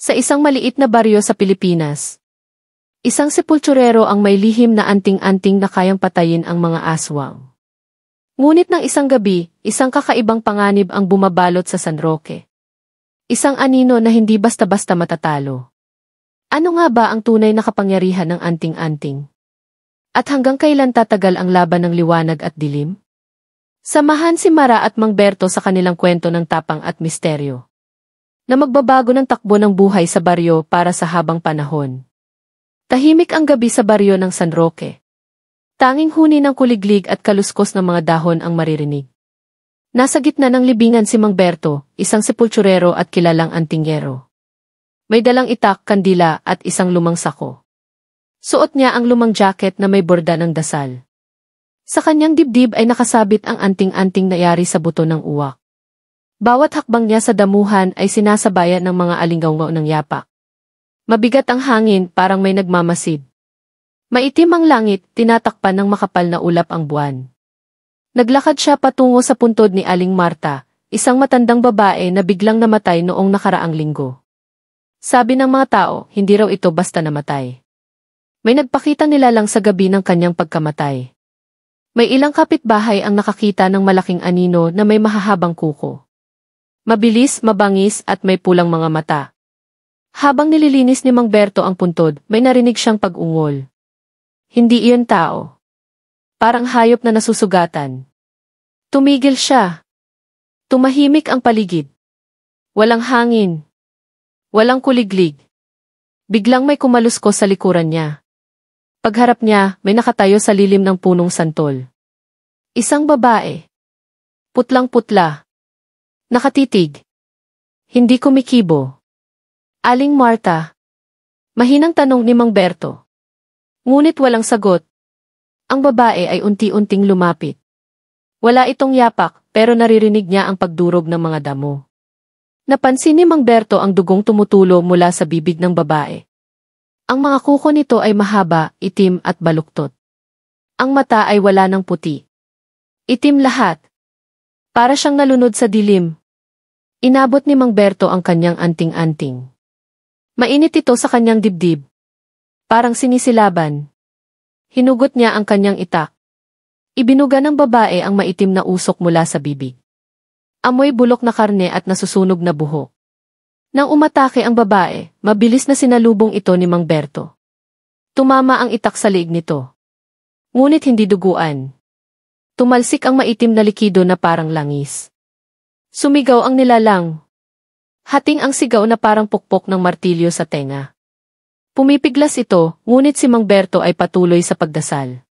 Sa isang maliit na baryo sa Pilipinas, isang sepulturero ang may lihim na anting-anting na kayang patayin ang mga aswang. Ngunit ng isang gabi, isang kakaibang panganib ang bumabalot sa San Roque. Isang anino na hindi basta-basta matatalo. Ano nga ba ang tunay na kapangyarihan ng anting-anting? At hanggang kailan tatagal ang laban ng liwanag at dilim? Samahan si Mara at Mang Berto sa kanilang kwento ng tapang at misteryo, na magbabago ng takbo ng buhay sa baryo para sa habang panahon. Tahimik ang gabi sa baryo ng San Roque. Tanging huni ng kuliglig at kaluskos ng mga dahon ang maririnig. Nasa gitna ng libingan si Mang Berto, isang sepulturero at kilalang antingero. May dalang itak, kandila at isang lumang sako. Suot niya ang lumang jacket na may borda ng dasal. Sa kanyang dibdib ay nakasabit ang anting-anting na yari sa buto ng uwak. Bawat hakbang niya sa damuhan ay sinasabayan ng mga alinggaw ng yapak. Mabigat ang hangin, parang may nagmamasid. Maitim ang langit, tinatakpan ng makapal na ulap ang buwan. Naglakad siya patungo sa puntod ni Aling Marta, isang matandang babae na biglang namatay noong nakaraang linggo. Sabi ng mga tao, hindi raw ito basta namatay. May nagpakitang nilalang sa gabi ng kanyang pagkamatay. May ilang kapitbahay ang nakakita ng malaking anino na may mahahabang kuko. Mabilis, mabangis at may pulang mga mata. Habang nililinis ni Mang Berto ang puntod, may narinig siyang pag-ungol. Hindi iyon tao. Parang hayop na nasusugatan. Tumigil siya. Tumahimik ang paligid. Walang hangin. Walang kuliglig. Biglang may kumaluskos sa likuran niya. Pagharap niya, may nakatayo sa lilim ng punong santol. Isang babae. Putlang-putla. Nakatitig. Hindi kumikibo. Aling Marta. Mahinang tanong ni Mang Berto. Ngunit walang sagot. Ang babae ay unti-unting lumapit. Wala itong yapak, pero naririnig niya ang pagdurog ng mga damo. Napansin ni Mang Berto ang dugong tumutulo mula sa bibig ng babae. Ang mga kuko nito ay mahaba, itim at baluktot. Ang mata ay wala ng puti. Itim lahat. Para siyang nalunod sa dilim. Inabot ni Mang Berto ang kanyang anting-anting. Mainit ito sa kanyang dibdib. Parang sinisilaban. Hinugot niya ang kanyang itak. Ibinuga ng babae ang maitim na usok mula sa bibig. Amoy bulok na karne at nasusunog na buhok. Nang umatake ang babae, mabilis na sinalubong ito ni Mang Berto. Tumama ang itak sa liig nito. Ngunit hindi duguan. Tumalsik ang maitim na likido na parang langis. Sumigaw ang nilalang. Hating ang sigaw na parang pukpok ng martilyo sa tenga. Pumipiglas ito, ngunit si Mang Berto ay patuloy sa pagdasal.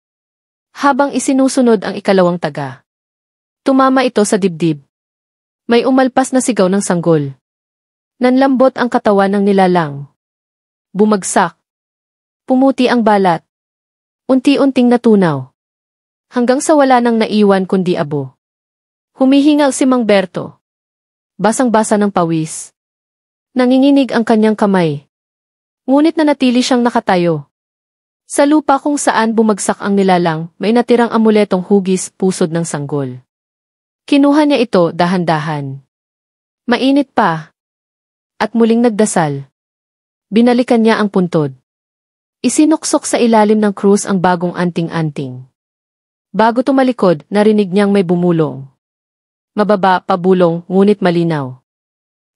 Habang isinusunod ang ikalawang taga. Tumama ito sa dibdib. May umalpas na sigaw ng sanggol. Nanlambot ang katawan ng nilalang. Bumagsak. Pumuti ang balat. Unti-unting natunaw. Hanggang sa wala nang naiwan kundi abo. Humihingal si Mang Berto. Basang-basa ng pawis. Nanginginig ang kanyang kamay. Ngunit nanatili siyang nakatayo. Sa lupa kung saan bumagsak ang nilalang, may natirang amuletong hugis pusod ng sanggol. Kinuha niya ito dahan-dahan. Mainit pa. At muling nagdasal. Binalikan niya ang puntod. Isinuksok sa ilalim ng krus ang bagong anting-anting. Bago tumalikod, narinig niyang may bumulong. Mababa, pabulong, ngunit malinaw.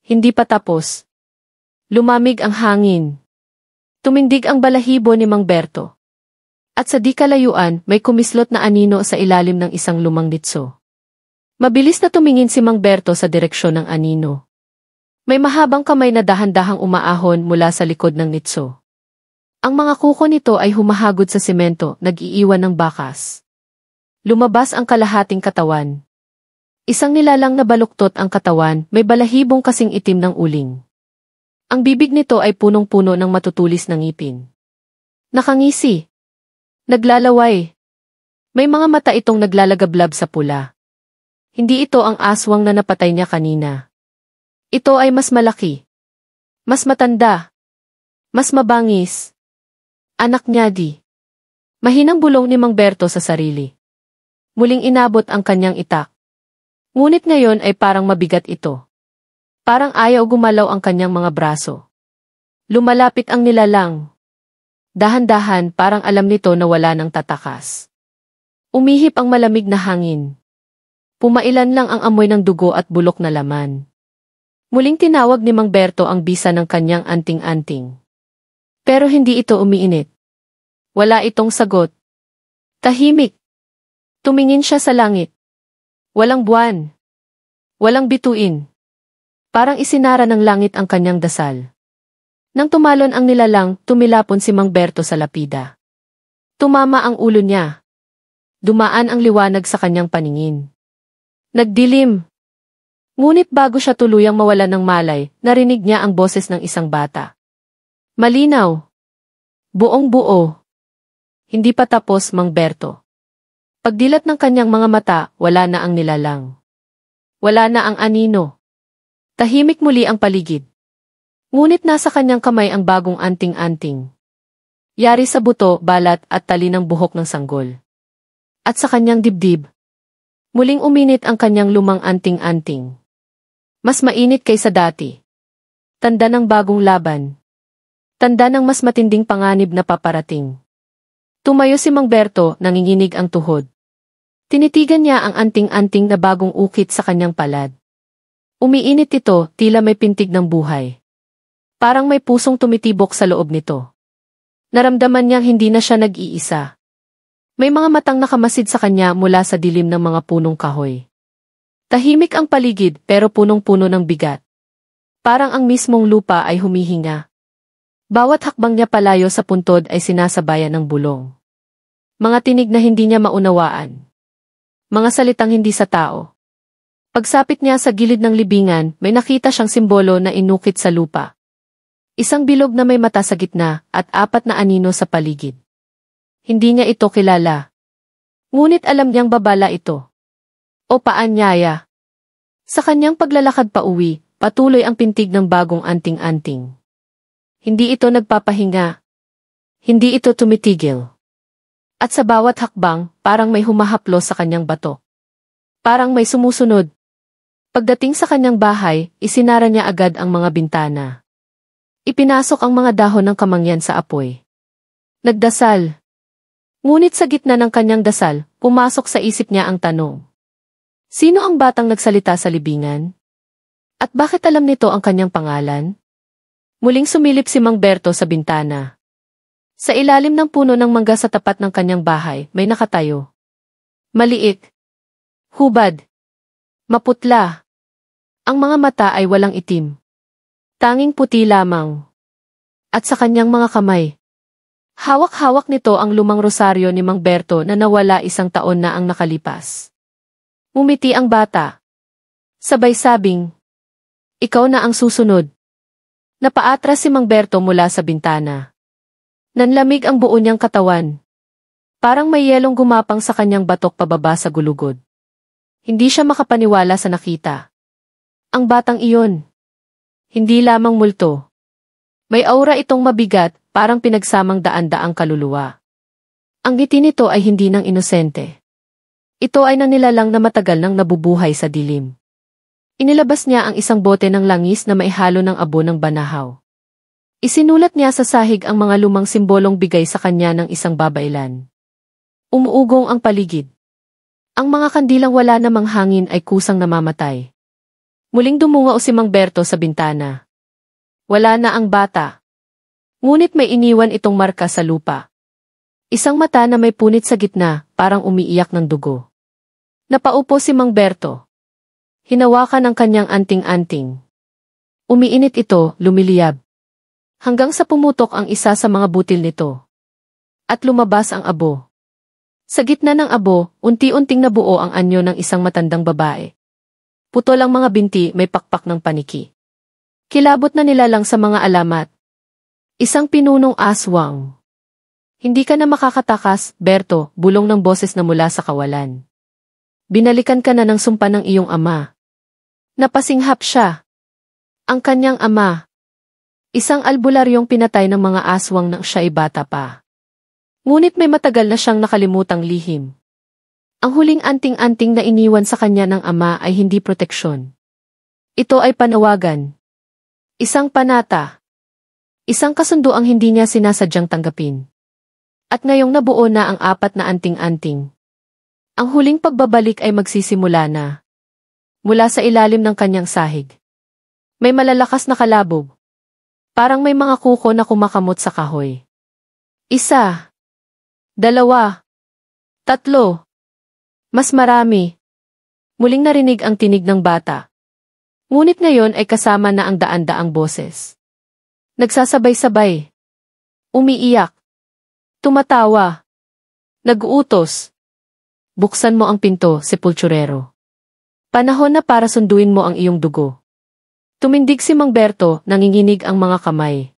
Hindi pa tapos. Lumamig ang hangin. Tumindig ang balahibo ni Mang Berto. At sa di kalayuan, may kumislot na anino sa ilalim ng isang lumang nitso. Mabilis na tumingin si Mang Berto sa direksyon ng anino. May mahabang kamay na dahan-dahang umaahon mula sa likod ng nitso. Ang mga kuko nito ay humahagod sa semento, nag-iiwan ng bakas. Lumabas ang kalahating katawan. Isang nilalang na baluktot ang katawan, may balahibong kasing itim ng uling. Ang bibig nito ay punong-puno ng matutulis na ngipin. Nakangisi. Naglalaway. May mga mata itong naglalagablab sa pula. Hindi ito ang aswang na napatay niya kanina. Ito ay mas malaki. Mas matanda. Mas mabangis. Anak niya di. Mahinang bulong ni Mang Berto sa sarili. Muling inabot ang kanyang itak. Ngunit ngayon ay parang mabigat ito. Parang ayaw gumalaw ang kanyang mga braso. Lumalapit ang nilalang. Dahan-dahan parang alam nito na wala nang tatakas. Umihip ang malamig na hangin. Pumailan lang ang amoy ng dugo at bulok na laman. Muling tinawag ni Mang Berto ang bisa ng kanyang anting-anting. Pero hindi ito umiinit. Wala itong sagot. Tahimik. Tumingin siya sa langit. Walang buwan. Walang bituin. Parang isinara ng langit ang kanyang dasal. Nang tumalon ang nilalang, tumilapon si Mang Berto sa lapida. Tumama ang ulo niya. Dumaan ang liwanag sa kanyang paningin. Nagdilim. Ngunit bago siya tuluyang mawalan ng malay, narinig niya ang boses ng isang bata. Malinaw. Buong buo. Hindi pa tapos, Mang Berto. Pagdilat ng kanyang mga mata, wala na ang nilalang. Wala na ang anino. Tahimik muli ang paligid. Ngunit nasa kanyang kamay ang bagong anting-anting. Yari sa buto, balat at tali ng buhok ng sanggol. At sa kanyang dibdib, muling uminit ang kanyang lumang anting-anting. Mas mainit kaysa dati. Tanda ng bagong laban. Tanda ng mas matinding panganib na paparating. Tumayo si Mang Berto, nanginginig ang tuhod. Tinitigan niya ang anting-anting na bagong ukit sa kanyang palad. Umiinit ito, tila may pintig ng buhay. Parang may pusong tumitibok sa loob nito. Naramdaman niyang hindi na siya nag-iisa. May mga matang nakamasid sa kanya mula sa dilim ng mga punong kahoy. Tahimik ang paligid pero punong-puno ng bigat. Parang ang mismong lupa ay humihinga. Bawat hakbang niya palayo sa puntod ay sinasabayan ng bulong. Mga tinig na hindi niya maunawaan. Mga salitang hindi sa tao. Pagsapit niya sa gilid ng libingan, may nakita siyang simbolo na inukit sa lupa. Isang bilog na may mata sa gitna at 4 na anino sa paligid. Hindi niya ito kilala. Ngunit alam niyang babala ito. O paanyaya. Sa kanyang paglalakad pa uwi, patuloy ang pintig ng bagong anting-anting. Hindi ito nagpapahinga. Hindi ito tumitigil. At sa bawat hakbang, parang may humahaplo sa kanyang bato. Parang may sumusunod. Pagdating sa kanyang bahay, isinara niya agad ang mga bintana. Ipinasok ang mga dahon ng kamangyan sa apoy. Nagdasal. Ngunit sa gitna ng kanyang dasal, pumasok sa isip niya ang tanong. Sino ang batang nagsalita sa libingan? At bakit alam nito ang kanyang pangalan? Muling sumilip si Mang Berto sa bintana. Sa ilalim ng puno ng mangga sa tapat ng kanyang bahay, may nakatayo. Maliit. Hubad. Maputla. Ang mga mata ay walang itim. Tanging puti lamang. At sa kanyang mga kamay, hawak-hawak nito ang lumang rosaryo ni Mang Berto na nawala 1 taon na ang nakalipas. Umiti ang bata. Sabay sabing, ikaw na ang susunod. Napaatras si Mang Berto mula sa bintana. Nanlamig ang buo niyang katawan. Parang may yelong gumapang sa kanyang batok pababa sa gulugod. Hindi siya makapaniwala sa nakita. Ang batang iyon. Hindi lamang multo. May aura itong mabigat, parang pinagsamang daan-daang kaluluwa. Ang ngiti nito ay hindi ng inosente. Ito ay ng nilalang na matagal nang nabubuhay sa dilim. Inilabas niya ang isang bote ng langis na maihalo ng abo ng banahaw. Isinulat niya sa sahig ang mga lumang simbolong bigay sa kanya ng isang babailan. Umuugong ang paligid. Ang mga kandilang wala namang hangin ay kusang namamatay. Muling dumungaw si Mang Berto sa bintana. Wala na ang bata. Ngunit may iniwan itong marka sa lupa. Isang mata na may punit sa gitna, parang umiiyak ng dugo. Napaupo si Mang Berto. Hinawakan ang kanyang anting-anting. Umiinit ito, lumiliyab. Hanggang sa pumutok ang isa sa mga butil nito. At lumabas ang abo. Sa gitna ng abo, unti-unting nabuo ang anyo ng isang matandang babae. Putol ang mga binti, may pakpak ng paniki. Kilabot na nilalang sa mga alamat. Isang pinunong aswang. Hindi ka na makakatakas, Berto, bulong ng boses na mula sa kawalan. Binalikan ka na ng sumpa ng iyong ama. Napasinghap siya. Ang kanyang ama. Isang albularyong pinatay ng mga aswang nang siya ay bata pa. Ngunit may matagal na siyang nakalimutang lihim. Ang huling anting-anting na iniwan sa kanya ng ama ay hindi proteksyon. Ito ay panawagan. Isang panata. Isang kasunduang hindi niya sinasadyang tanggapin. At ngayong nabuo na ang 4 na anting-anting. Ang huling pagbabalik ay magsisimula na. Mula sa ilalim ng kanyang sahig. May malalakas na kalabog. Parang may mga kuko na kumakamot sa kahoy. 1, 2, 3. Mas marami. Muling narinig ang tinig ng bata. Ngunit ngayon ay kasama na ang daan-daang boses. Nagsasabay-sabay. Umiiyak. Tumatawa. Nag-uutos. Buksan mo ang pinto, sepulturero. Panahon na para sunduin mo ang iyong dugo. Tumindig si Mang Berto, nanginginig ang mga kamay.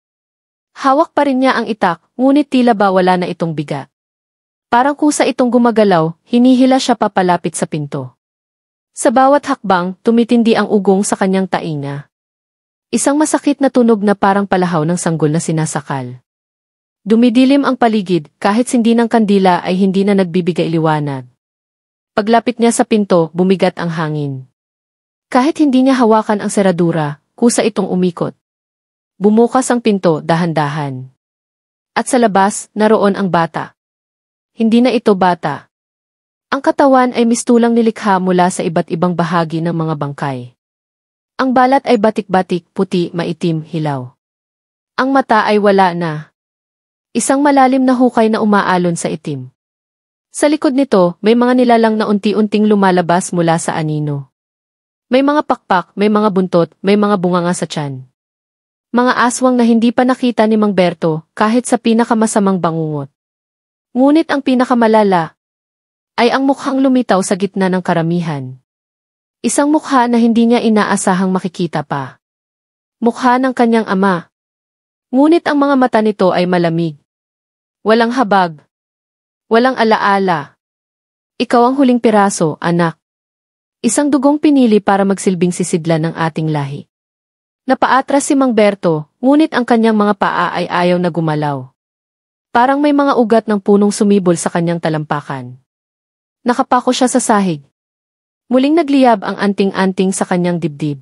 Hawak pa rin niya ang itak, ngunit tila ba wala na itong bigat. Parang kusa itong gumagalaw, hinihila siya papalapit sa pinto. Sa bawat hakbang, tumitindi ang ugong sa kanyang tainga. Isang masakit na tunog na parang palahaw ng sanggol na sinasakal. Dumidilim ang paligid, kahit sindi ng kandila ay hindi na nagbibigay liwanag. Paglapit niya sa pinto, bumigat ang hangin. Kahit hindi niya hawakan ang seradura, kusa itong umikot. Bumukas ang pinto, dahan-dahan. At sa labas, naroon ang bata. Hindi na ito bata. Ang katawan ay mistulang nilikha mula sa iba't ibang bahagi ng mga bangkay. Ang balat ay batik-batik, puti, maitim, hilaw. Ang mata ay wala na. Isang malalim na hukay na umaalon sa itim. Sa likod nito, may mga nilalang na unti-unting lumalabas mula sa anino. May mga pakpak, may mga buntot, may mga bunganga sa tiyan. Mga aswang na hindi pa nakita ni Mang Berto, kahit sa pinakamasamang bangungot. Ngunit ang pinakamalala ay ang mukhang lumitaw sa gitna ng karamihan. Isang mukha na hindi niya inaasahang makikita pa. Mukha ng kanyang ama. Ngunit ang mga mata nito ay malamig. Walang habag. Walang alaala. Ikaw ang huling piraso, anak. Isang dugong pinili para magsilbing sisidlan ng ating lahi. Napaatras si Mang Berto, ngunit ang kanyang mga paa ay ayaw na gumalaw. Parang may mga ugat ng punong sumibol sa kanyang talampakan. Nakapako siya sa sahig. Muling nagliyab ang anting-anting sa kanyang dibdib.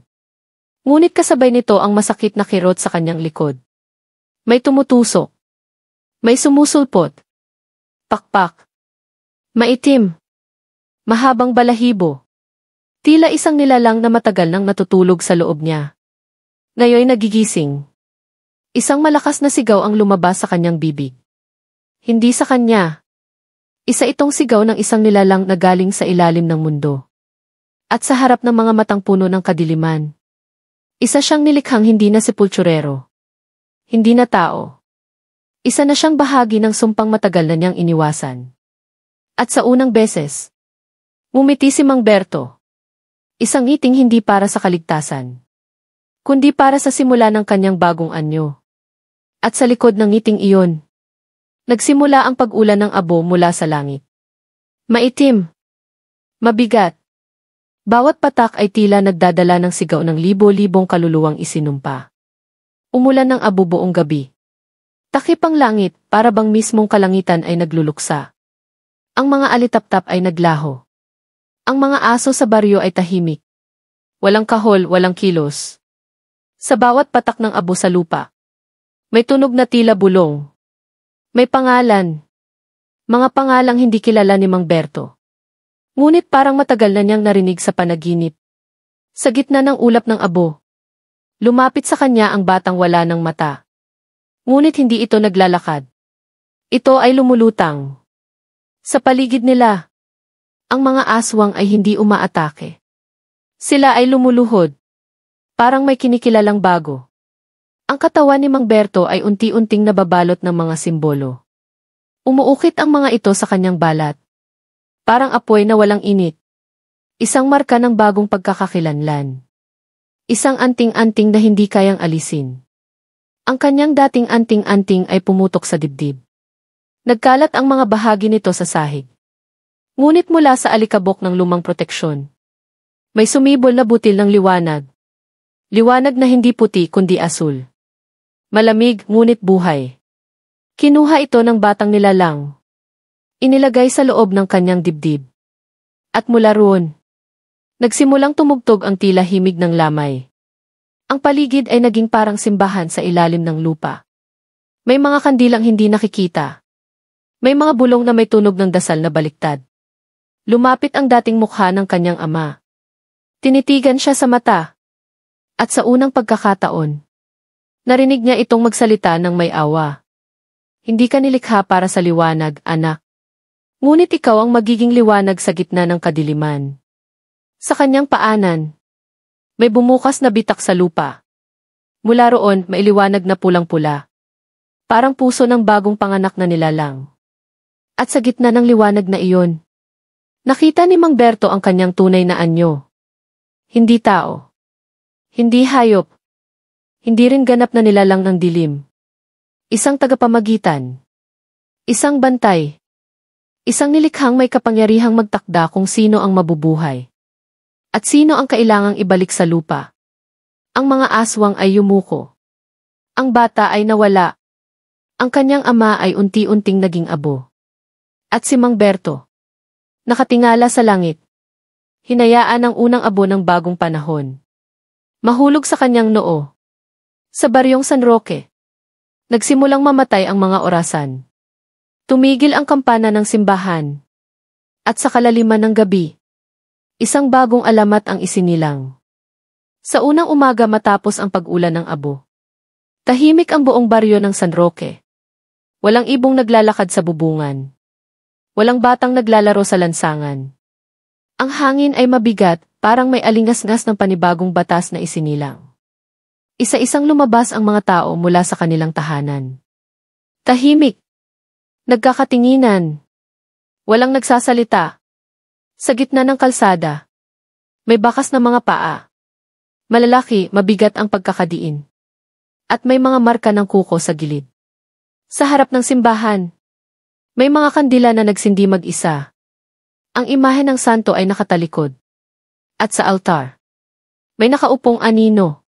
Ngunit kasabay nito ang masakit na kirot sa kanyang likod. May tumutusok. May sumusulpot. Pakpak. Maitim. Mahabang balahibo. Tila isang nilalang na matagal nang natutulog sa loob niya. Ngayon nagigising. Isang malakas na sigaw ang lumabas sa kanyang bibig. Hindi sa kanya. Isa itong sigaw ng isang nilalang na galing sa ilalim ng mundo. At sa harap ng mga matang puno ng kadiliman. Isa siyang nilikhang hindi na sepulturero. Hindi na tao. Isa na siyang bahagi ng sumpang matagal na niyang iniwasan. At sa unang beses, ngumiti si Mang Berto. Isang ngiting hindi para sa kaligtasan, kundi para sa simula ng kanyang bagong anyo. At sa likod ng ngiting iyon, nagsimula ang pag-ulan ng abo mula sa langit. Maitim. Mabigat. Bawat patak ay tila nagdadala ng sigaw ng libo-libong kaluluwang isinumpa. Umulan ng abo buong gabi. Takip ang langit, para bang mismong kalangitan ay nagluluksa. Ang mga alitaptap ay naglaho. Ang mga aso sa baryo ay tahimik. Walang kahol, walang kilos. Sa bawat patak ng abo sa lupa, may tunog na tila bulong. May pangalan. Mga pangalang hindi kilala ni Mang Berto. Ngunit parang matagal na niyang narinig sa panaginip. Sa gitna ng ulap ng abo, lumapit sa kanya ang batang wala ng mata. Ngunit hindi ito naglalakad. Ito ay lumulutang. Sa paligid nila, ang mga aswang ay hindi umaatake. Sila ay lumuluhod. Parang may kinikilalang bago. Ang katawan ni Mang Berto ay unti-unting nababalot ng mga simbolo. Umuukit ang mga ito sa kanyang balat. Parang apoy na walang init. Isang marka ng bagong pagkakakilanlan. Isang anting-anting na hindi kayang alisin. Ang kanyang dating anting-anting ay pumutok sa dibdib. Nagkalat ang mga bahagi nito sa sahig. Ngunit mula sa alikabok ng lumang proteksyon, may sumibol na butil ng liwanag. Liwanag na hindi puti kundi asul. Malamig ngunit buhay. Kinuha ito ng batang nilalang. Inilagay sa loob ng kanyang dibdib. At mula roon, nagsimulang tumugtog ang tila himig ng lamay. Ang paligid ay naging parang simbahan sa ilalim ng lupa. May mga kandilang hindi nakikita. May mga bulong na may tunog ng dasal na baliktad. Lumapit ang dating mukha ng kanyang ama. Tinitigan siya sa mata. At sa unang pagkakataon, narinig niya itong magsalita ng may awa. Hindi ka nilikha para sa liwanag, anak. Ngunit ikaw ang magiging liwanag sa gitna ng kadiliman. Sa kanyang paanan, may bumukas na bitak sa lupa. Mula roon, may liwanag na pulang-pula. Parang puso ng bagong panganak na nilalang. At sa gitna ng liwanag na iyon, nakita ni Mang Berto ang kanyang tunay na anyo. Hindi tao. Hindi hayop. Hindi rin ganap na nilalang ng dilim. Isang tagapamagitan. Isang bantay. Isang nilikhang may kapangyarihang magtakda kung sino ang mabubuhay. At sino ang kailangang ibalik sa lupa. Ang mga aswang ay yumuko. Ang bata ay nawala. Ang kanyang ama ay unti-unting naging abo. At si Mang Berto, nakatingala sa langit. Hinayaan ang unang abo ng bagong panahon. Mahulog sa kanyang noo. Sa baryong San Roque, nagsimulang mamatay ang mga orasan. Tumigil ang kampana ng simbahan. At sa kalaliman ng gabi, isang bagong alamat ang isinilang. Sa unang umaga matapos ang pag-ulan ng abo, tahimik ang buong baryo ng San Roque. Walang ibong naglalakad sa bubungan. Walang batang naglalaro sa lansangan. Ang hangin ay mabigat, parang may alingas-ngas ng panibagong batas na isinilang. Isa-isang lumabas ang mga tao mula sa kanilang tahanan. Tahimik. Nagkakatinginan. Walang nagsasalita. Sa gitna ng kalsada, may bakas na mga paa. Malalaki, mabigat ang pagkakadiin. At may mga marka ng kuko sa gilid. Sa harap ng simbahan, may mga kandila na nagsindi mag-isa. Ang imahe ng santo ay nakatalikod. At sa altar, may nakaupong anino.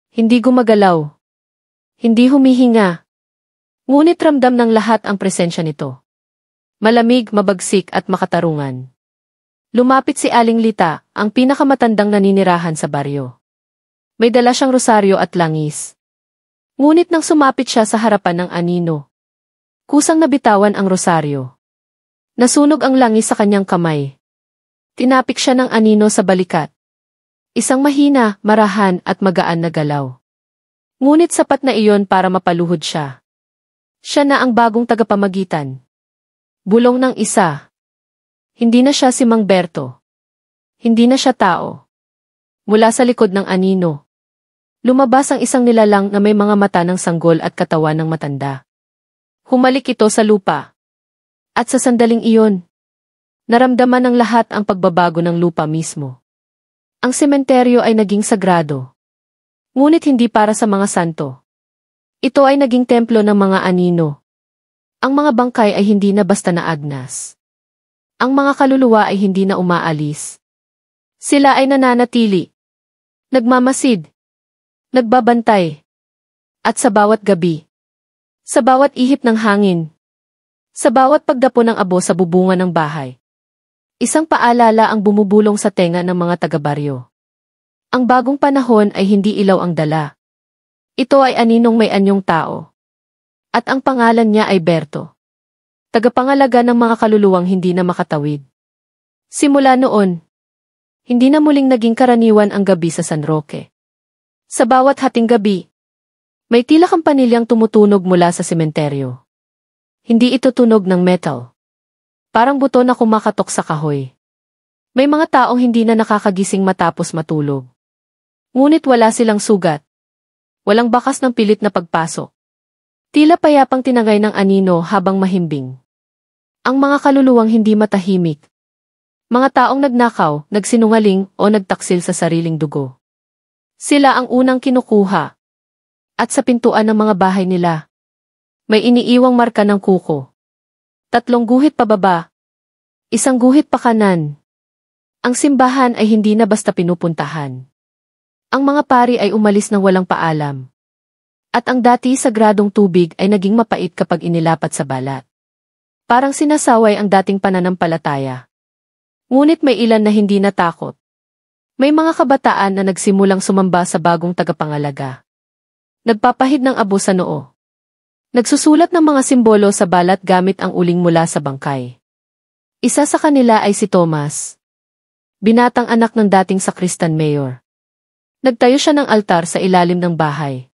Hindi gumagalaw. Hindi humihinga. Ngunit ramdam ng lahat ang presensya nito. Malamig, mabagsik at makatarungan. Lumapit si Aling Lita, ang pinakamatandang naninirahan sa baryo. May dala siyang rosaryo at langis. Ngunit nang sumapit siya sa harapan ng anino, kusang nabitawan ang rosaryo. Nasunog ang langis sa kanyang kamay. Tinapik siya ng anino sa balikat. Isang mahina, marahan at magaan na galaw. Ngunit sapat na iyon para mapaluhod siya. Siya na ang bagong tagapamagitan. Bulong ng isa. Hindi na siya si Mang Berto. Hindi na siya tao. Mula sa likod ng anino, lumabas ang isang nilalang na may mga mata ng sanggol at katawan ng matanda. Humalik ito sa lupa. At sa sandaling iyon, naramdaman ng lahat ang pagbabago ng lupa mismo. Ang sementeryo ay naging sagrado. Ngunit hindi para sa mga santo. Ito ay naging templo ng mga anino. Ang mga bangkay ay hindi na basta naagnas. Ang mga kaluluwa ay hindi na umaalis. Sila ay nananatili. Nagmamasid. Nagbabantay. At sa bawat gabi. Sa bawat ihip ng hangin. Sa bawat pagdapo ng abo sa bubungan ng bahay. Isang paalala ang bumubulong sa tenga ng mga taga-baryo. Ang bagong panahon ay hindi ilaw ang dala. Ito ay aninong may anyong tao. At ang pangalan niya ay Berto. Tagapangalaga ng mga kaluluwang hindi na makatawid. Simula noon, hindi na muling naging karaniwan ang gabi sa San Roque. Sa bawat hating gabi, may tila kampanilyang tumutunog mula sa sementeryo. Hindi ito tunog ng metal. Parang buto na kumakatok sa kahoy. May mga taong hindi na nakakagising matapos matulog. Ngunit wala silang sugat. Walang bakas ng pilit na pagpasok. Tila payapang tinangay ng anino habang mahimbing. Ang mga kaluluwang hindi matahimik. Mga taong nagnakaw, nagsinungaling o nagtaksil sa sariling dugo. Sila ang unang kinukuha. At sa pintuan ng mga bahay nila, may iniiwang marka ng kuko. 3 guhit pababa. 1 guhit pa kanan. Ang simbahan ay hindi na basta pinupuntahan. Ang mga pari ay umalis ng walang paalam. At ang dati sagradong tubig ay naging mapait kapag inilapat sa balat. Parang sinasaway ang dating pananampalataya. Ngunit may ilan na hindi natakot. May mga kabataan na nagsimulang sumamba sa bagong tagapangalaga. Nagpapahid ng abo sa noo. Nagsusulat ng mga simbolo sa balat gamit ang uling mula sa bangkay. Isa sa kanila ay si Thomas, binatang anak ng dating sakristan mayor. Nagtayo siya ng altar sa ilalim ng bahay.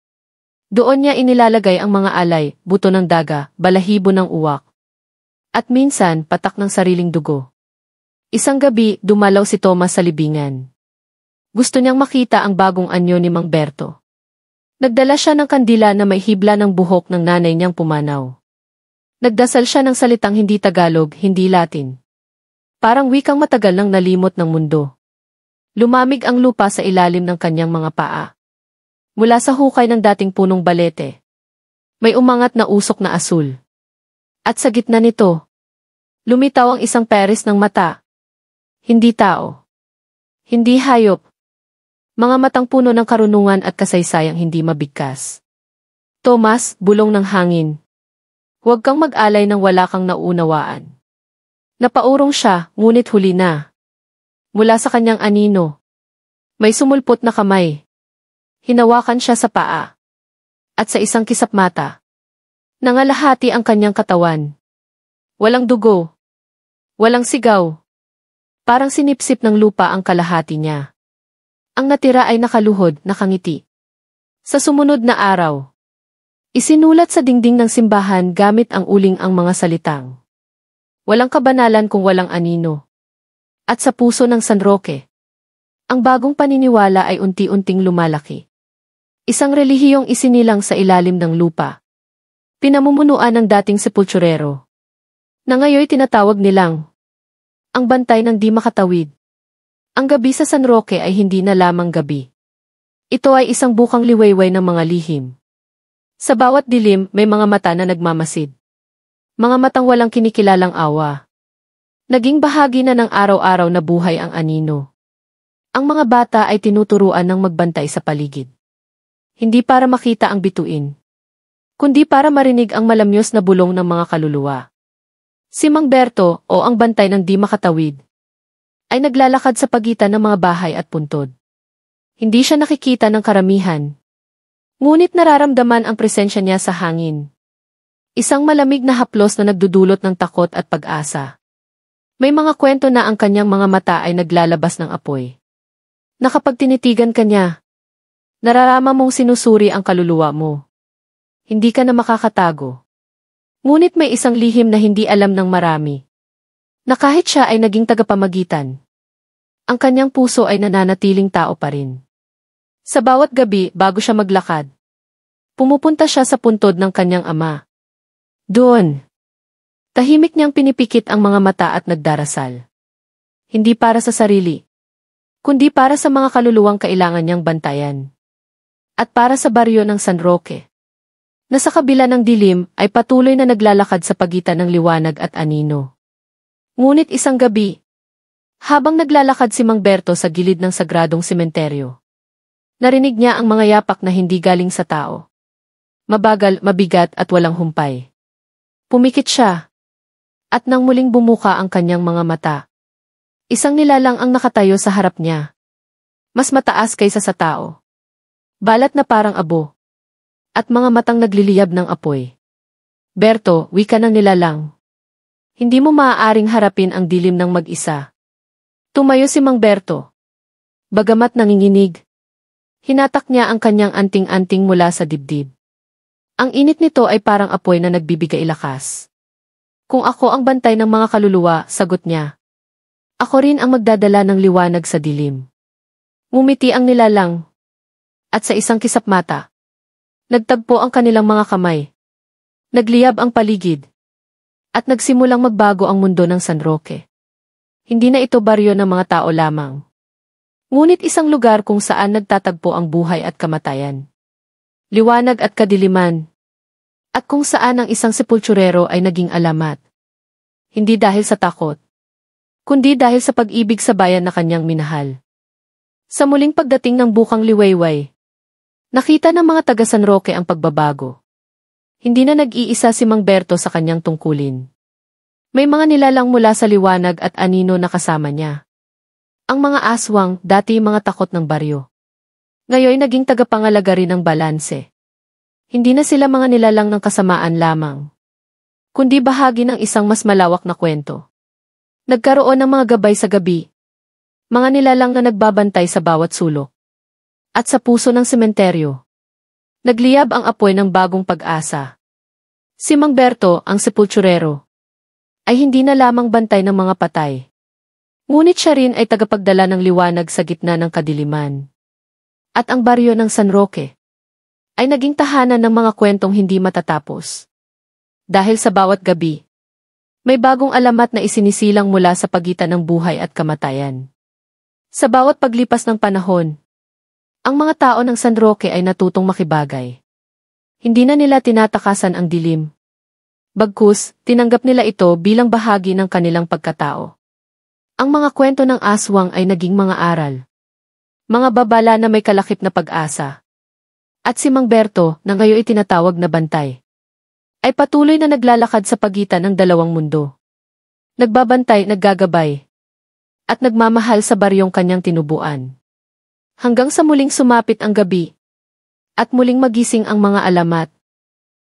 Doon niya inilalagay ang mga alay, buto ng daga, balahibo ng uwak, at minsan patak ng sariling dugo. Isang gabi, dumalaw si Thomas sa libingan. Gusto niyang makita ang bagong anyo ni Mang Berto. Nagdala siya ng kandila na may hibla ng buhok ng nanay niyang pumanaw. Nagdasal siya ng salitang hindi Tagalog, hindi Latin. Parang wikang matagal nang nalimot ng mundo. Lumamig ang lupa sa ilalim ng kanyang mga paa. Mula sa hukay ng dating punong balete, may umangat na usok na asul. At sa gitna nito, lumitaw ang isang peris ng mata. Hindi tao. Hindi hayop. Mga matang puno ng karunungan at kasaysayang hindi mabigkas. Thomas, bulong ng hangin. Huwag kang mag-alay nang wala kang nauunawaan. Napaurong siya, ngunit huli na. Mula sa kanyang anino, may sumulpot na kamay. Hinawakan siya sa paa. At sa isang kisap mata, nangalahati ang kanyang katawan. Walang dugo. Walang sigaw. Parang sinipsip ng lupa ang kalahati niya. Ang natira ay nakaluhod, nakangiti. Sa sumunod na araw, isinulat sa dingding ng simbahan gamit ang uling ang mga salitang. Walang kabanalan kung walang anino. At sa puso ng San Roque, ang bagong paniniwala ay unti-unting lumalaki. Isang relihiyong isinilang sa ilalim ng lupa. Pinamumunuan ng dating sepulturero, na ngayoy tinatawag nilang ang bantay ng di makatawid. Ang gabi sa San Roque ay hindi na lamang gabi. Ito ay isang bukang liwayway ng mga lihim. Sa bawat dilim may mga mata na nagmamasid. Mga matang walang kinikilalang awa. Naging bahagi na ng araw-araw na buhay ang anino. Ang mga bata ay tinuturuan ng magbantay sa paligid. Hindi para makita ang bituin, kundi para marinig ang malamyos na bulong ng mga kaluluwa. Si Mang Berto, o ang bantay ng di makatawid, ay naglalakad sa pagitan ng mga bahay at puntod. Hindi siya nakikita ng karamihan, ngunit nararamdaman ang presensya niya sa hangin. Isang malamig na haplos na nagdudulot ng takot at pag-asa. May mga kwento na ang kanyang mga mata ay naglalabas ng apoy, na kapag tinitigan ka niya, nararama mong sinusuri ang kaluluwa mo. Hindi ka na makakatago. Ngunit may isang lihim na hindi alam ng marami. Na kahit siya ay naging tagapamagitan, ang kanyang puso ay nananatiling tao pa rin. Sa bawat gabi bago siya maglakad, pumupunta siya sa puntod ng kanyang ama. Doon, tahimik niyang pinipikit ang mga mata at nagdarasal. Hindi para sa sarili, kundi para sa mga kaluluwang kailangan niyang bantayan. At para sa baryo ng San Roque, na sa kabila ng dilim ay patuloy na naglalakad sa pagitan ng liwanag at anino. Ngunit isang gabi, habang naglalakad si Mang Berto sa gilid ng sagradong sementeryo, narinig niya ang mga yapak na hindi galing sa tao. Mabagal, mabigat at walang humpay. Pumikit siya, at nang muling bumuka ang kanyang mga mata, isang nilalang ang nakatayo sa harap niya. Mas mataas kaysa sa tao. Balat na parang abo. At mga matang nagliliyab ng apoy. Berto, wika ng nilalang. Hindi mo maaaring harapin ang dilim ng mag-isa. Tumayo si Mang Berto. Bagamat nanginginig, hinatak niya ang kanyang anting-anting mula sa dibdib. Ang init nito ay parang apoy na nagbibigay lakas. Kung ako ang bantay ng mga kaluluwa, sagot niya. Ako rin ang magdadala ng liwanag sa dilim. Ngumiti ang nilalang. At sa isang kisap mata, nagtagpo ang kanilang mga kamay. Nagliyab ang paligid. At nagsimulang magbago ang mundo ng San Roque. Hindi na ito baryo ng mga tao lamang. Ngunit isang lugar kung saan nagtatagpo ang buhay at kamatayan. Liwanag at kadiliman. At kung saan ang isang sepulturero ay naging alamat. Hindi dahil sa takot, kundi dahil sa pag-ibig sa bayan na kanyang minahal. Sa muling pagdating ng bukang liwayway, nakita ng mga taga San Roque ang pagbabago. Hindi na nag-iisa si Mang Berto sa kanyang tungkulin. May mga nilalang mula sa liwanag at anino na kasama niya. Ang mga aswang, dati mga takot ng baryo, ngayon naging tagapangalaga rin ng balanse. Hindi na sila mga nilalang ng kasamaan lamang, kundi bahagi ng isang mas malawak na kwento. Nagkaroon ng mga gabay sa gabi, mga nilalang na nagbabantay sa bawat sulok. At sa puso ng sementeryo, nagliyab ang apoy ng bagong pag-asa. Si Mang Berto, ang sepulturero, ay hindi na lamang bantay ng mga patay. Ngunit siya rin ay tagapagdala ng liwanag sa gitna ng kadiliman. At ang baryo ng San Roque ay naging tahanan ng mga kwentong hindi matatapos. Dahil sa bawat gabi, may bagong alamat na isinisilang mula sa pagitan ng buhay at kamatayan. Sa bawat paglipas ng panahon, ang mga tao ng San Roque ay natutong makibagay. Hindi na nila tinatakasan ang dilim. Bagkus, tinanggap nila ito bilang bahagi ng kanilang pagkatao. Ang mga kwento ng aswang ay naging mga aral. Mga babala na may kalakip na pag-asa. At si Mang Berto, na ngayon itinatawag na bantay, ay patuloy na naglalakad sa pagitan ng dalawang mundo. Nagbabantay, naggagabay, at nagmamahal sa baryong kanyang tinubuan. Hanggang sa muling sumapit ang gabi, at muling magising ang mga alamat,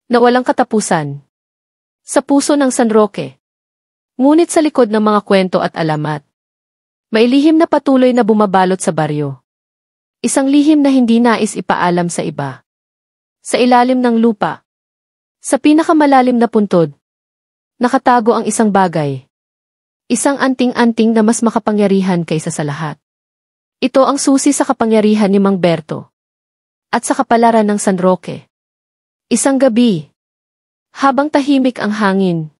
na walang katapusan, sa puso ng San Roque. Ngunit sa likod ng mga kwento at alamat, may lihim na patuloy na bumabalot sa baryo. Isang lihim na hindi nais ipaalam sa iba. Sa ilalim ng lupa, sa pinakamalalim na puntod, nakatago ang isang bagay. Isang anting-anting na mas makapangyarihan kaysa sa lahat. Ito ang susi sa kapangyarihan ni Mang Berto. At sa kapalaran ng San Roque. Isang gabi, habang tahimik ang hangin,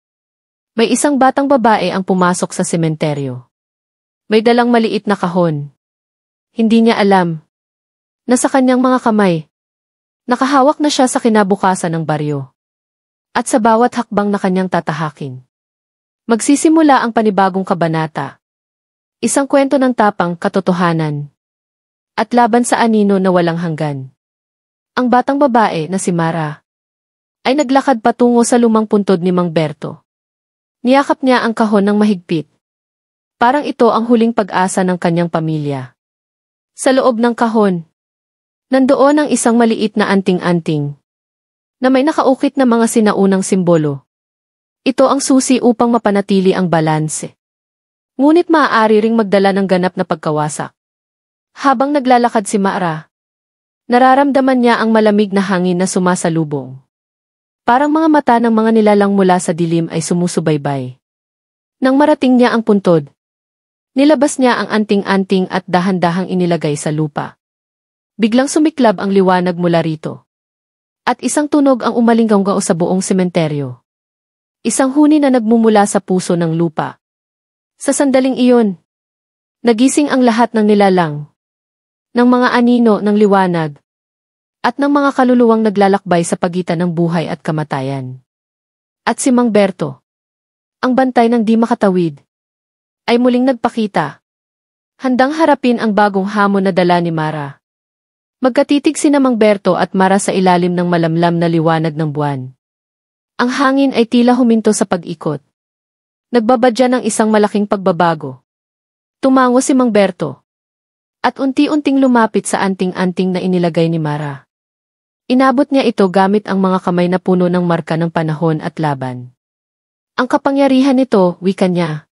may isang batang babae ang pumasok sa sementeryo. May dalang maliit na kahon. Hindi niya alam na sa kanyang mga kamay, nakahawak na siya sa kinabukasan ng baryo. At sa bawat hakbang na kanyang tatahakin, magsisimula ang panibagong kabanata. Isang kwento ng tapang, katotohanan, at laban sa anino na walang hanggan. Ang batang babae na si Mara ay naglakad patungo sa lumang puntod ni Mang Berto. Niyakap niya ang kahon ng mahigpit. Parang ito ang huling pag-asa ng kanyang pamilya. Sa loob ng kahon, nandoon ang isang maliit na anting-anting na may nakaukit na mga sinaunang simbolo. Ito ang susi upang mapanatili ang balanse. Ngunit maaari ring magdala ng ganap na pagkawasak. Habang naglalakad si Mara, nararamdaman niya ang malamig na hangin na sumasalubong. Parang mga mata ng mga nilalang mula sa dilim ay sumusubaybay. Nang marating niya ang puntod, nilabas niya ang anting-anting at dahan-dahang inilagay sa lupa. Biglang sumiklab ang liwanag mula rito. At isang tunog ang umalinggaw sa buong sementeryo. Isang huni na nagmumula sa puso ng lupa. Sa sandaling iyon, nagising ang lahat ng nilalang, ng mga anino ng liwanag, at ng mga kaluluwang naglalakbay sa pagitan ng buhay at kamatayan. At si Mang Berto, ang bantay ng di makatawid, ay muling nagpakita. Handang harapin ang bagong hamon na dala ni Mara. Magkatitig sina Mang Berto at Mara sa ilalim ng malamlam na liwanag ng buwan. Ang hangin ay tila huminto sa pag-ikot. Nagbabadya ng isang malaking pagbabago. Tumango si Mang Berto, at unti-unting lumapit sa anting-anting na inilagay ni Mara. Inabot niya ito gamit ang mga kamay na puno ng marka ng panahon at laban. Ang kapangyarihan nito, wika niya,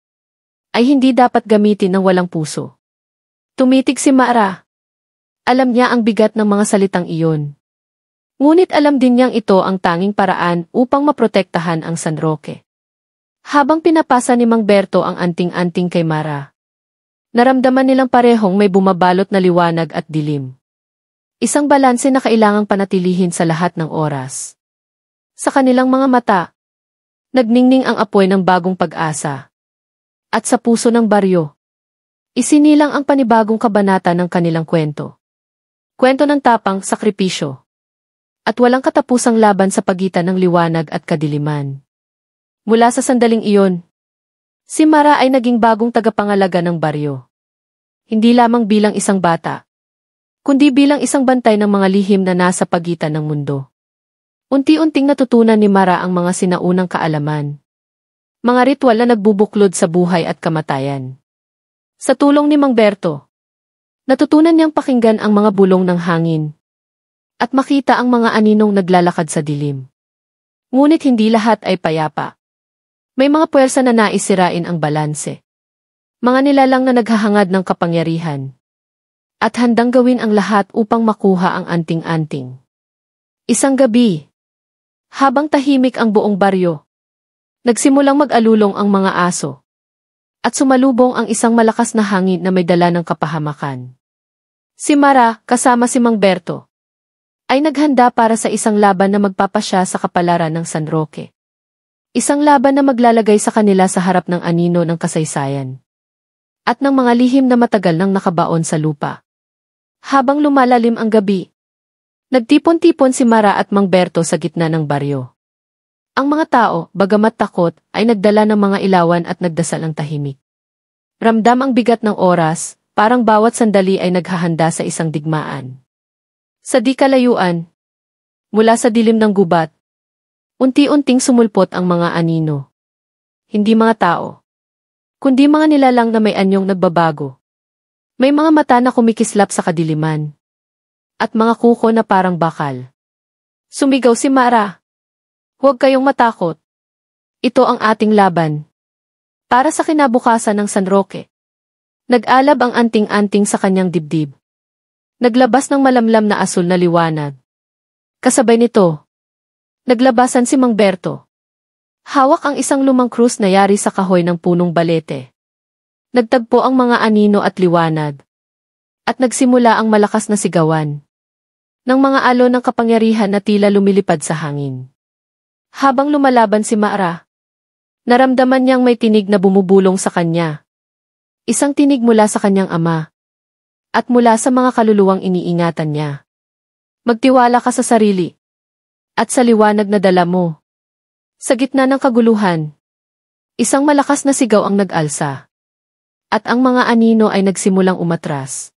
ay hindi dapat gamitin ng walang puso. Tumitig si Mara. Alam niya ang bigat ng mga salitang iyon. Ngunit alam din niyang ito ang tanging paraan upang maprotektahan ang San Roque. Habang pinapasa ni Mang Berto ang anting-anting kay Mara, naramdaman nilang parehong may bumabalot na liwanag at dilim. Isang balanse na kailangang panatilihin sa lahat ng oras. Sa kanilang mga mata, nagningning ang apoy ng bagong pag-asa. At sa puso ng baryo, isinilang ang panibagong kabanata ng kanilang kwento. Kwento ng tapang, sakripisyo, at walang katapusang laban sa pagitan ng liwanag at kadiliman. Mula sa sandaling iyon, si Mara ay naging bagong tagapangalaga ng baryo. Hindi lamang bilang isang bata, kundi bilang isang bantay ng mga lihim na nasa pagitan ng mundo. Unti-unting natutunan ni Mara ang mga sinaunang kaalaman. Mga ritual na nagbubuklod sa buhay at kamatayan. Sa tulong ni Mang Berto, natutunan niyang pakinggan ang mga bulong ng hangin. at makita ang mga aninong naglalakad sa dilim. Ngunit hindi lahat ay payapa. May mga puwersa na nais sirain ang balanse. Mga nilalang na naghahangad ng kapangyarihan. At handang gawin ang lahat upang makuha ang anting-anting. Isang gabi. Habang tahimik ang buong baryo, nagsimulang mag-alulong ang mga aso. At sumalubong ang isang malakas na hangin na may dala ng kapahamakan. Si Mara, kasama si Mang Berto, ay naghanda para sa isang laban na magpapasya sa kapalaran ng San Roque. Isang laban na maglalagay sa kanila sa harap ng anino ng kasaysayan. At ng mga lihim na matagal nang nakabaon sa lupa. Habang lumalalim ang gabi, nagtipon-tipon si Mara at Mang Berto sa gitna ng baryo. Ang mga tao, bagamat takot, ay nagdala ng mga ilawan at nagdasal ng tahimik. Ramdam ang bigat ng oras, parang bawat sandali ay naghahanda sa isang digmaan. Sa di kalayuan, mula sa dilim ng gubat, unti-unting sumulpot ang mga anino. Hindi mga tao, kundi mga nilalang na may anyong nagbabago. May mga mata na kumikislap sa kadiliman. At mga kuko na parang bakal. Sumigaw si Mara. Huwag kayong matakot. Ito ang ating laban. Para sa kinabukasan ng San Roque. Nag-alab ang anting-anting sa kanyang dibdib. Naglabas ng malamlam na asul na liwanag. Kasabay nito, naglabasan si Mang Berto. Hawak ang isang lumang krus na yari sa kahoy ng punong balete. Nagtagpo ang mga anino at liwanag. At nagsimula ang malakas na sigawan. Ng mga alon ng kapangyarihan na tila lumilipad sa hangin. Habang lumalaban si Mara, naramdaman niyang may tinig na bumubulong sa kanya. Isang tinig mula sa kanyang ama. At mula sa mga kaluluwang iniingatan niya. Magtiwala ka sa sarili. At sa liwanag na dala mo. Sa gitna ng kaguluhan, isang malakas na sigaw ang nag-alsa. At ang mga anino ay nagsimulang umatras.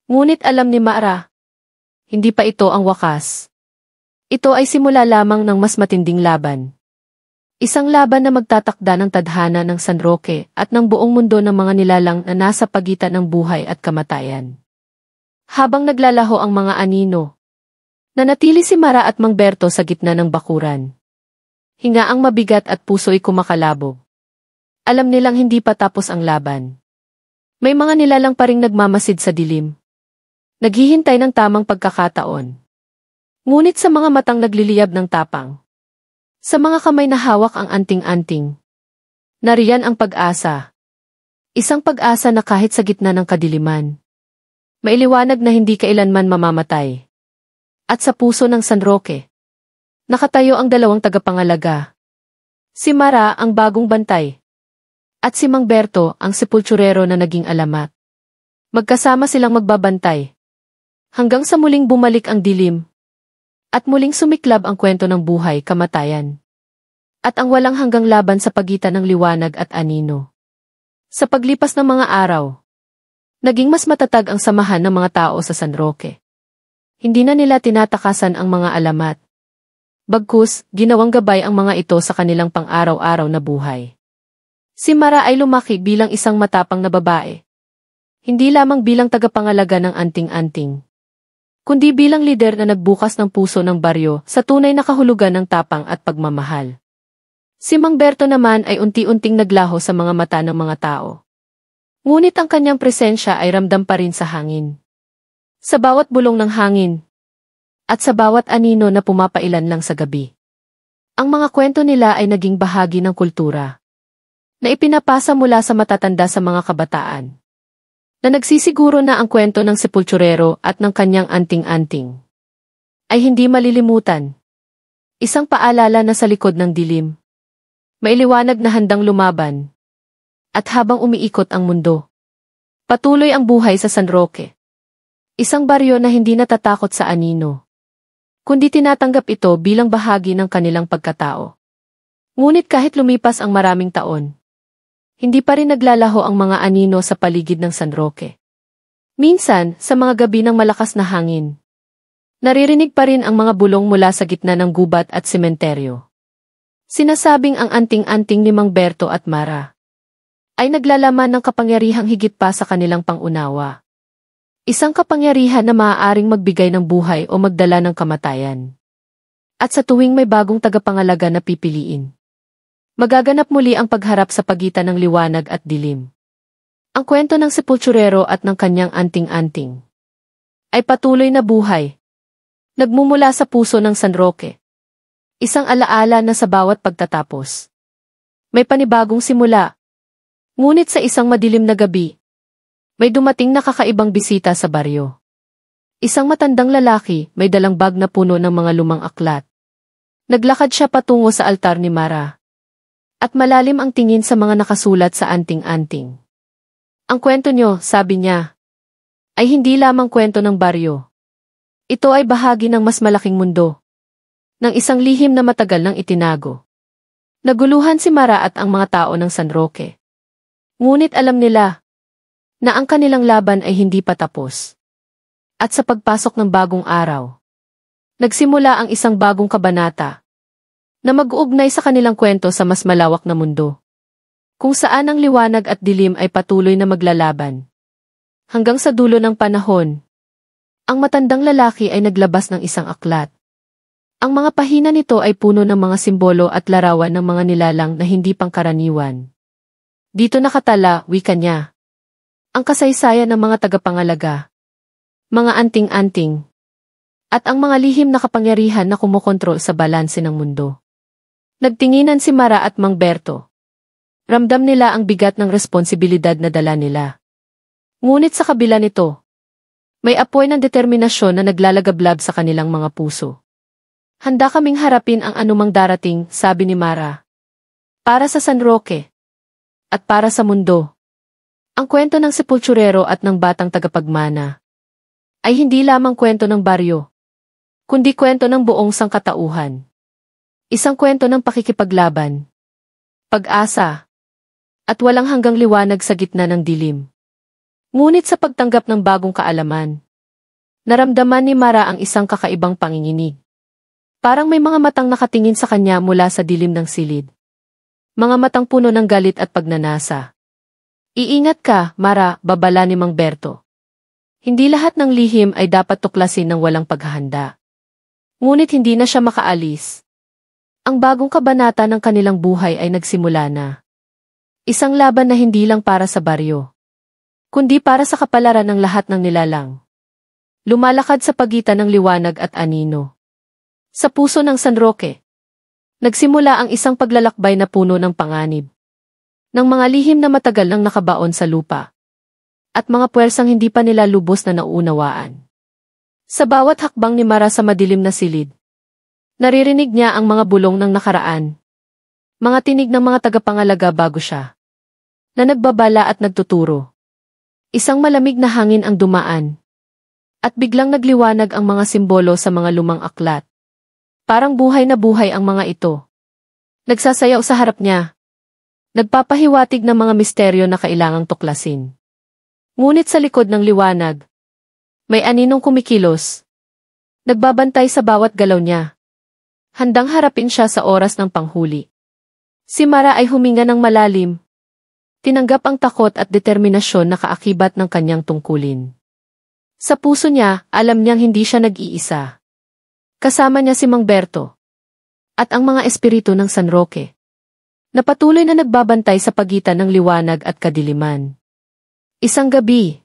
Ngunit alam ni Mara, hindi pa ito ang wakas. Ito ay simula lamang ng mas matinding laban. Isang laban na magtatakda ng tadhana ng San Roque at ng buong mundo ng mga nilalang na nasa pagitan ng buhay at kamatayan. Habang naglalaho ang mga anino, nanatili si Mara at Mang Berto sa gitna ng bakuran. Hingaang mabigat at puso'y kumakalabog. Alam nilang hindi pa tapos ang laban. May mga nilalang pa ring nagmamasid sa dilim. Naghihintay ng tamang pagkakataon. Ngunit sa mga matang nagliliyab ng tapang. Sa mga kamay na hawak ang anting-anting. Nariyan ang pag-asa. Isang pag-asa na kahit sa gitna ng kadiliman. Mailiwanag na hindi kailanman mamamatay. At sa puso ng San Roque, nakatayo ang dalawang tagapangalaga. Si Mara ang bagong bantay. At si Mang Berto ang sepulturero na naging alamat. Magkasama silang magbabantay. Hanggang sa muling bumalik ang dilim. At muling sumiklab ang kwento ng buhay kamatayan. At ang walang hanggang laban sa pagitan ng liwanag at anino. Sa paglipas ng mga araw, naging mas matatag ang samahan ng mga tao sa San Roque. Hindi na nila tinatakasan ang mga alamat. Bagkus, ginawang gabay ang mga ito sa kanilang pang-araw-araw na buhay. Si Mara ay lumaki bilang isang matapang na babae. Hindi lamang bilang tagapangalaga ng anting-anting, kundi bilang lider na nagbukas ng puso ng baryo sa tunay na kahulugan ng tapang at pagmamahal. Si Mang Berto naman ay unti-unting naglaho sa mga mata ng mga tao. Ngunit ang kanyang presensya ay ramdam pa rin sa hangin. Sa bawat bulong ng hangin, at sa bawat anino na pumapailan lang sa gabi. Ang mga kwento nila ay naging bahagi ng kultura, na ipinapasa mula sa matatanda sa mga kabataan, na nagsisiguro na ang kwento ng sepulturero at ng kanyang anting-anting ay hindi malilimutan. Isang paalala na sa likod ng dilim, may liwanag na handang lumaban. At habang umiikot ang mundo, patuloy ang buhay sa San Roque. Isang baryo na hindi natatakot sa anino, kundi tinatanggap ito bilang bahagi ng kanilang pagkatao. Ngunit kahit lumipas ang maraming taon, hindi pa rin naglalaho ang mga anino sa paligid ng San Roque. Minsan, sa mga gabi ng malakas na hangin, naririnig pa rin ang mga bulong mula sa gitna ng gubat at sementeryo. Sinasabing ang anting-anting ni Mang Berto at Mara ay naglalaman ng kapangyarihang higit pa sa kanilang pangunawa. Isang kapangyarihan na maaaring magbigay ng buhay o magdala ng kamatayan. At sa tuwing may bagong tagapangalaga na pipiliin, magaganap muli ang pagharap sa pagitan ng liwanag at dilim. Ang kwento ng sepulturero at ng kanyang anting-anting ay patuloy na buhay. Nagmumula sa puso ng San Roque. Isang alaala na sa bawat pagtatapos may panibagong simula. Ngunit sa isang madilim na gabi, may dumating na kakaibang bisita sa baryo. Isang matandang lalaki, may dalang bag na puno ng mga lumang aklat. Naglakad siya patungo sa altar ni Mara. At malalim ang tingin sa mga nakasulat sa anting-anting. Ang kwento niyo, sabi niya, ay hindi lamang kwento ng baryo. Ito ay bahagi ng mas malaking mundo. Ng isang lihim na matagal nang itinago. Naguluhan si Mara at ang mga tao ng San Roque. Ngunit alam nila na ang kanilang laban ay hindi pa tapos. At sa pagpasok ng bagong araw, nagsimula ang isang bagong kabanata na mag-uugnay sa kanilang kwento sa mas malawak na mundo, kung saan ang liwanag at dilim ay patuloy na maglalaban. Hanggang sa dulo ng panahon, ang matandang lalaki ay naglabas ng isang aklat. Ang mga pahina nito ay puno ng mga simbolo at larawan ng mga nilalang na hindi pangkaraniwan. Dito nakatala, wika niya, ang kasaysayan ng mga tagapangalaga, mga anting-anting, at ang mga lihim na kapangyarihan na kumokontrol sa balanse ng mundo. Nagtinginan si Mara at Mang Berto. Ramdam nila ang bigat ng responsibilidad na dala nila. Ngunit sa kabila nito, may apoy ng determinasyon na naglalagablab sa kanilang mga puso. Handa kaming harapin ang anumang darating, sabi ni Mara. Para sa San Roque. At para sa mundo. Ang kwento ng sepulturero at ng batang tagapagmana ay hindi lamang kwento ng baryo, kundi kwento ng buong sangkatauhan. Isang kwento ng pakikipaglaban, pag-asa, at walang hanggang liwanag sa gitna ng dilim. Ngunit sa pagtanggap ng bagong kaalaman, naramdaman ni Mara ang isang kakaibang panginginig. Parang may mga matang nakatingin sa kanya mula sa dilim ng silid. Mga matang puno ng galit at pagnanasa. Iingat ka, Mara, babala ni Mang Berto. Hindi lahat ng lihim ay dapat tuklasin ng walang paghahanda. Ngunit hindi na siya makaalis. Ang bagong kabanata ng kanilang buhay ay nagsimula na. Isang laban na hindi lang para sa baryo, kundi para sa kapalaran ng lahat ng nilalang. Lumalakad sa pagitan ng liwanag at anino. Sa puso ng San Roque, nagsimula ang isang paglalakbay na puno ng panganib. Ng mga lihim na matagal nang nakabaon sa lupa. At mga puwersang hindi pa nila lubos na nauunawaan. Sa bawat hakbang ni Mara sa madilim na silid, naririnig niya ang mga bulong ng nakaraan. Mga tinig ng mga tagapangalaga bago siya, na nagbabala at nagtuturo. Isang malamig na hangin ang dumaan. At biglang nagliwanag ang mga simbolo sa mga lumang aklat. Parang buhay na buhay ang mga ito. Nagsasayaw sa harap niya. Nagpapahiwatig ng mga misteryo na kailangang tuklasin. Ngunit sa likod ng liwanag, may aninong kumikilos. Nagbabantay sa bawat galaw niya. Handang harapin siya sa oras ng panghuli. Si Mara ay huminga ng malalim. Tinanggap ang takot at determinasyon na kaakibat ng kanyang tungkulin. Sa puso niya, alam niyang hindi siya nag-iisa. Kasama niya si Mang Berto. At ang mga espiritu ng San Roque, na patuloy na nagbabantay sa pagitan ng liwanag at kadiliman. Isang gabi,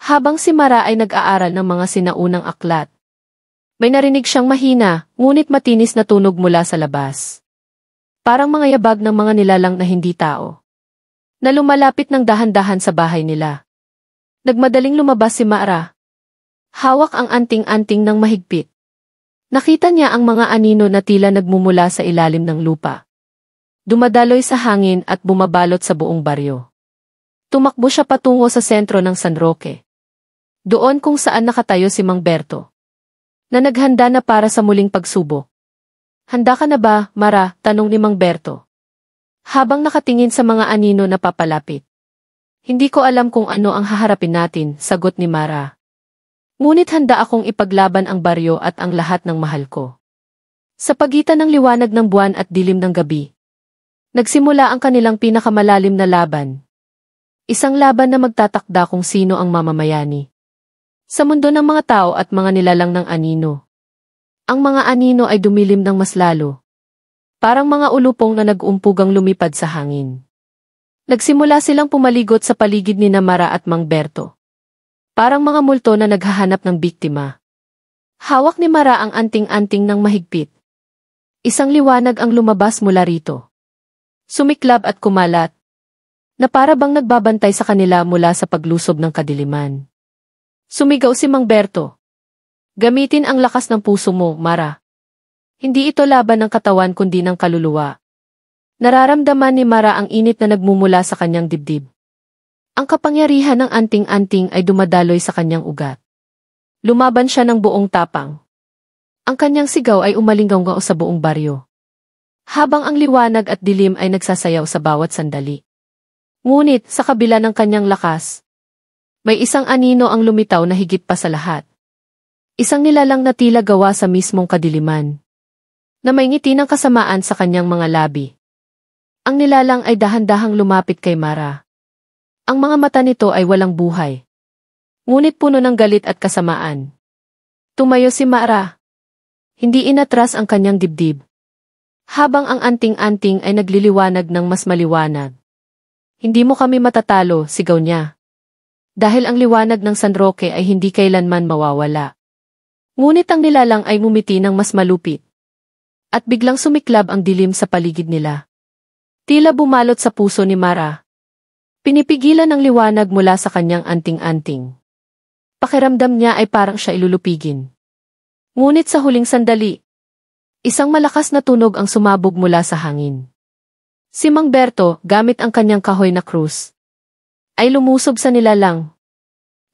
habang si Mara ay nag-aaral ng mga sinaunang aklat, may narinig siyang mahina, ngunit matinis na tunog mula sa labas. Parang mga yabag ng mga nilalang na hindi tao, na lumalapit ng dahan-dahan sa bahay nila. Nagmadaling lumabas si Mara. Hawak ang anting-anting ng mahigpit. Nakita niya ang mga anino na tila nagmumula sa ilalim ng lupa. Dumadaloy sa hangin at bumabalot sa buong baryo. Tumakbo siya patungo sa sentro ng San Roque. Doon kung saan nakatayo si Mang Berto, na naghanda na para sa muling pagsubok. Handa ka na ba, Mara? Tanong ni Mang Berto. Habang nakatingin sa mga anino na papalapit. Hindi ko alam kung ano ang haharapin natin, sagot ni Mara. Ngunit handa akong ipaglaban ang baryo at ang lahat ng mahal ko. Sa pagitan ng liwanag ng buwan at dilim ng gabi, nagsimula ang kanilang pinakamalalim na laban. Isang laban na magtatakda kung sino ang mamamayani. Sa mundo ng mga tao at mga nilalang ng anino. Ang mga anino ay dumilim ng mas lalo. Parang mga ulupong na nag-umpugang lumipad sa hangin. Nagsimula silang pumaligot sa paligid ni Mara at Mang Berto. Parang mga multo na naghahanap ng biktima. Hawak ni Mara ang anting-anting ng mahigpit. Isang liwanag ang lumabas mula rito. Sumiklab at kumalat, na para bang nagbabantay sa kanila mula sa paglusob ng kadiliman. Sumigaw si Mang Berto. Gamitin ang lakas ng puso mo, Mara. Hindi ito laban ng katawan kundi ng kaluluwa. Nararamdaman ni Mara ang init na nagmumula sa kanyang dibdib. Ang kapangyarihan ng anting-anting ay dumadaloy sa kanyang ugat. Lumaban siya ng buong tapang. Ang kanyang sigaw ay umalinggaw sa buong baryo. Habang ang liwanag at dilim ay nagsasayaw sa bawat sandali. Ngunit, sa kabila ng kanyang lakas, may isang anino ang lumitaw na higit pa sa lahat. Isang nilalang na tila gawa sa mismong kadiliman, na may ngiti ng kasamaan sa kanyang mga labi. Ang nilalang ay dahan-dahang lumapit kay Mara. Ang mga mata nito ay walang buhay, ngunit puno ng galit at kasamaan. Tumayo si Mara. Hindi inatras ang kanyang dibdib. Habang ang anting-anting ay nagliliwanag ng mas maliwanag. Hindi mo kami matatalo, sigaw niya. Dahil ang liwanag ng San Roque ay hindi kailanman mawawala. Ngunit ang nilalang ay ngumiti ng mas malupit. At biglang sumiklab ang dilim sa paligid nila. Tila bumalot sa puso ni Mara. Pinipigilan ang liwanag mula sa kanyang anting-anting. Pakiramdam niya ay parang siya ilulupigin. Ngunit sa huling sandali, isang malakas na tunog ang sumabog mula sa hangin. Si Mang Berto, gamit ang kanyang kahoy na krus, ay lumusob sa nilalang.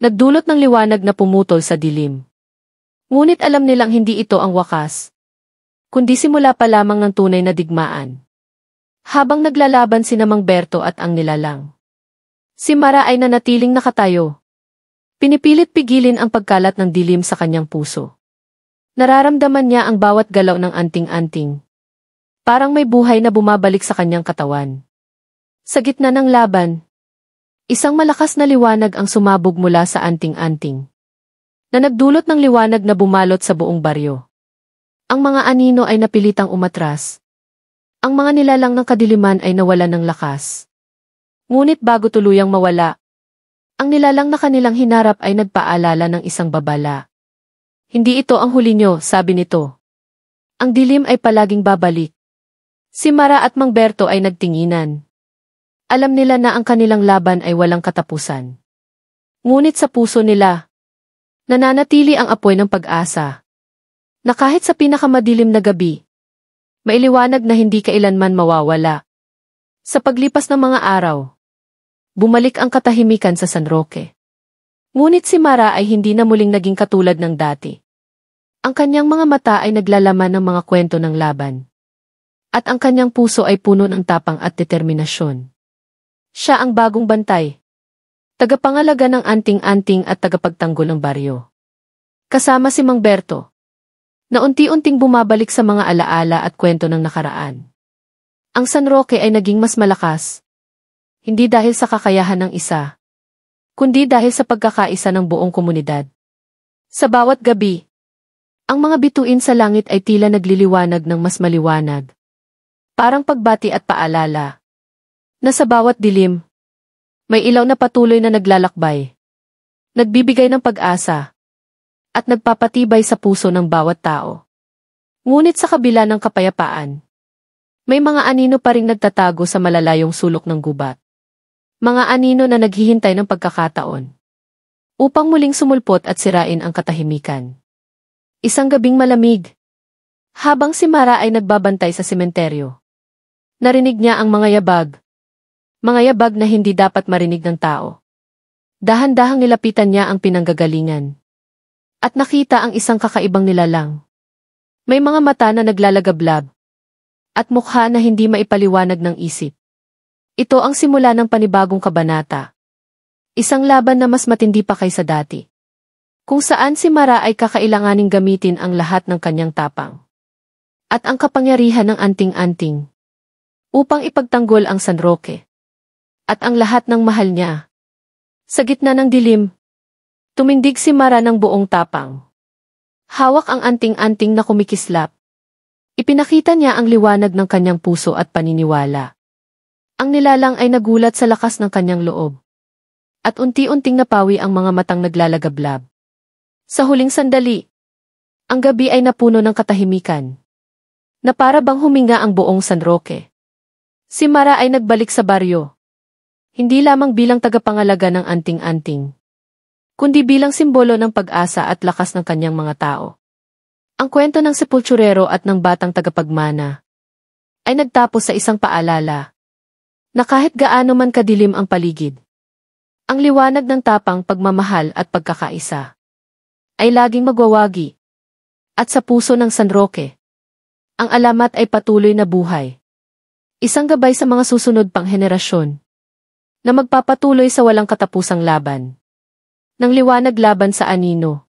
Nagdulot ng liwanag na pumutol sa dilim. Ngunit alam nilang hindi ito ang wakas, kundi simula pa lamang ng tunay na digmaan. Habang naglalaban sina Mang Berto at ang nilalang, si Mara ay nanatiling nakatayo. Pinipilit pigilin ang pagkalat ng dilim sa kanyang puso. Nararamdaman niya ang bawat galaw ng anting-anting. Parang may buhay na bumabalik sa kanyang katawan. Sa gitna ng laban, isang malakas na liwanag ang sumabog mula sa anting-anting, na nagdulot ng liwanag na bumalot sa buong baryo. Ang mga anino ay napilitang umatras. Ang mga nilalang ng kadiliman ay nawalan ng lakas. Ngunit bago tuluyang mawala, ang nilalang na kanilang hinarap ay nagpaalala ng isang babala. Hindi ito ang huli nyo, sabi nito. Ang dilim ay palaging babalik. Si Mara at Mang Berto ay nagtinginan. Alam nila na ang kanilang laban ay walang katapusan. Ngunit sa puso nila, nananatili ang apoy ng pag-asa. Na kahit sa pinakamadilim na gabi, may liwanag na hindi kailanman mawawala. Sa paglipas ng mga araw, bumalik ang katahimikan sa San Roque. Ngunit si Mara ay hindi na muling naging katulad ng dati. Ang kanyang mga mata ay naglalaman ng mga kwento ng laban. At ang kanyang puso ay puno ng tapang at determinasyon. Siya ang bagong bantay. Tagapangalaga ng anting-anting at tagapagtanggol ng baryo. Kasama si Mang Berto, na unti-unting bumabalik sa mga alaala at kwento ng nakaraan. Ang San Roque ay naging mas malakas. Hindi dahil sa kakayahan ng isa, kundi dahil sa pagkakaisa ng buong komunidad. Sa bawat gabi, ang mga bituin sa langit ay tila nagliliwanag ng mas maliwanag. Parang pagbati at paalala, na sa bawat dilim, may ilaw na patuloy na naglalakbay, nagbibigay ng pag-asa, at nagpapatibay sa puso ng bawat tao. Ngunit sa kabila ng kapayapaan, may mga anino pa ring nagtatago sa malalayong sulok ng gubat. Mga anino na naghihintay ng pagkakataon upang muling sumulpot at sirain ang katahimikan. Isang gabing malamig, habang si Mara ay nagbabantay sa sementeryo, narinig niya ang mga yabag na hindi dapat marinig ng tao. Dahan-dahang nilapitan niya ang pinanggagalingan, at nakita ang isang kakaibang nilalang. May mga mata na naglalagablab, at mukha na hindi maipaliwanag ng isip. Ito ang simula ng panibagong kabanata. Isang laban na mas matindi pa kaysa dati. Kung saan si Mara ay kakailanganing gamitin ang lahat ng kanyang tapang. At ang kapangyarihan ng anting-anting. Upang ipagtanggol ang San Roque. At ang lahat ng mahal niya. Sa gitna ng dilim, Tumindig si Mara ng buong tapang. Hawak ang anting-anting na kumikislap. Ipinakita niya ang liwanag ng kanyang puso at paniniwala. Ang nilalang ay nagulat sa lakas ng kanyang loob. At unti-unting napawi ang mga matang naglalagablab. Sa huling sandali, ang gabi ay napuno ng katahimikan. Na para bang huminga ang buong San Roque. Si Mara ay nagbalik sa baryo. Hindi lamang bilang tagapangalaga ng anting-anting, kundi bilang simbolo ng pag-asa at lakas ng kanyang mga tao. Ang kwento ng sepulturero at ng batang tagapagmana ay nagtapos sa isang paalala na kahit gaano man kadilim ang paligid, ang liwanag ng tapang, pagmamahal at pagkakaisa ay laging magwawagi. At sa puso ng San Roque, ang alamat ay patuloy na buhay. Isang gabay sa mga susunod pang henerasyon na magpapatuloy sa walang katapusang laban ng liwanag laban sa anino.